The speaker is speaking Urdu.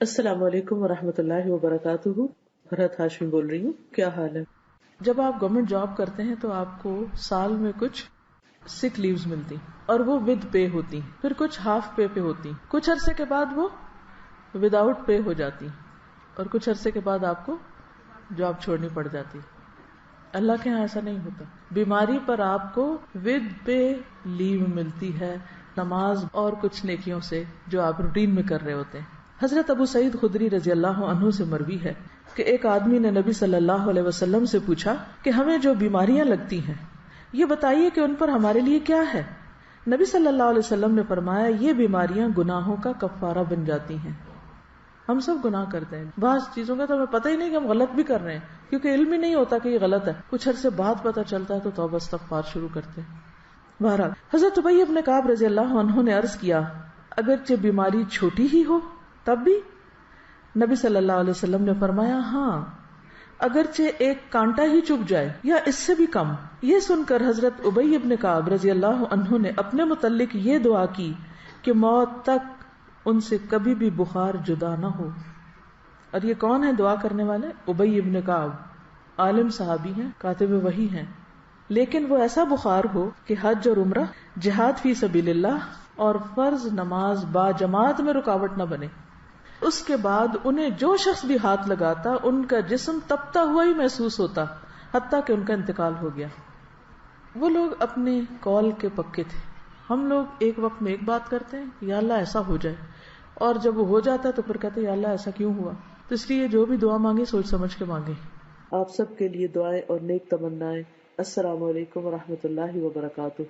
السلام علیکم ورحمۃ اللہ وبرکاتہ. بھرت ہاشمی بول رہی ہوں. کیا حال ہے؟ جب آپ گورنمنٹ جاب کرتے ہیں تو آپ کو سال میں کچھ سک لیوز ملتی اور وہ ود پے ہوتی، پھر کچھ ہاف پے پہ ہوتی، کچھ عرصے کے بعد وہ وداؤٹ پے ہو جاتی اور کچھ عرصے کے بعد آپ کو جاب چھوڑنی پڑ جاتی. اللہ کے ہاں ایسا نہیں ہوتا. بیماری پر آپ کو ود پے لیو ملتی ہے، نماز اور کچھ نیکیوں سے جو آپ روٹین میں کر رہے ہوتے ہیں. حضرت ابو سعید خدری رضی اللہ عنہ سے مروی ہے کہ ایک آدمی نے نبی صلی اللہ علیہ وسلم سے پوچھا کہ ہمیں جو بیماریاں لگتی ہیں یہ بتائیے کہ ان پر ہمارے لیے کیا ہے. نبی صلی اللہ علیہ وسلم نے فرمایا یہ بیماریاں گناہوں کا کفارہ بن جاتی ہیں. ہم سب گناہ کرتے ہیں، بعض چیزوں کا تو ہمیں پتہ ہی نہیں کہ ہم غلط بھی کر رہے ہیں کیونکہ علم ہی نہیں ہوتا کہ یہ غلط ہے. کچھ عرصے بعد پتہ چلتا ہے تو توبہ استغفار شروع کرتے ہیں. بہرحال حضرت ابی بن کعب رضی اللہ عنہ نے عرض کیا اگرچہ بیماری چھوٹی ہی ہو تب بھی؟ نبی صلی اللہ علیہ وسلم نے فرمایا ہاں، اگرچہ ایک کانٹا ہی چبھ جائے یا اس سے بھی کم. یہ سن کر حضرت ابی بن کعب رضی اللہ عنہ نے اپنے متعلق یہ دعا کی کہ موت تک ان سے کبھی بھی بخار جدا نہ ہو. اور یہ کون ہے دعا کرنے والے؟ ابی بن کعب، عالم صحابی ہیں، کاتب وحی ہیں. لیکن وہ ایسا بخار ہو کہ حج اور عمرہ، جہاد فی سبیل اللہ اور فرض نماز با جماعت میں رکاوٹ نہ بنے. اس کے بعد انہیں جو شخص بھی ہاتھ لگاتا ان کا جسم تپتا ہوا ہی محسوس ہوتا حتیٰ کہ ان کا انتقال ہو گیا. وہ لوگ اپنے قول کے پکے تھے. ہم لوگ ایک وقت میں ایک بات کرتے ہیں یا اللہ ایسا ہو جائے، اور جب وہ ہو جاتا ہے تو پھر کہتے ہیں یا اللہ ایسا کیوں ہوا. تو اس لیے جو بھی دعا مانگے سوچ سمجھ کے مانگے. آپ سب کے لیے دعائیں اور نیک تمنائیں. السلام علیکم ورحمۃ اللہ وبرکاتہ.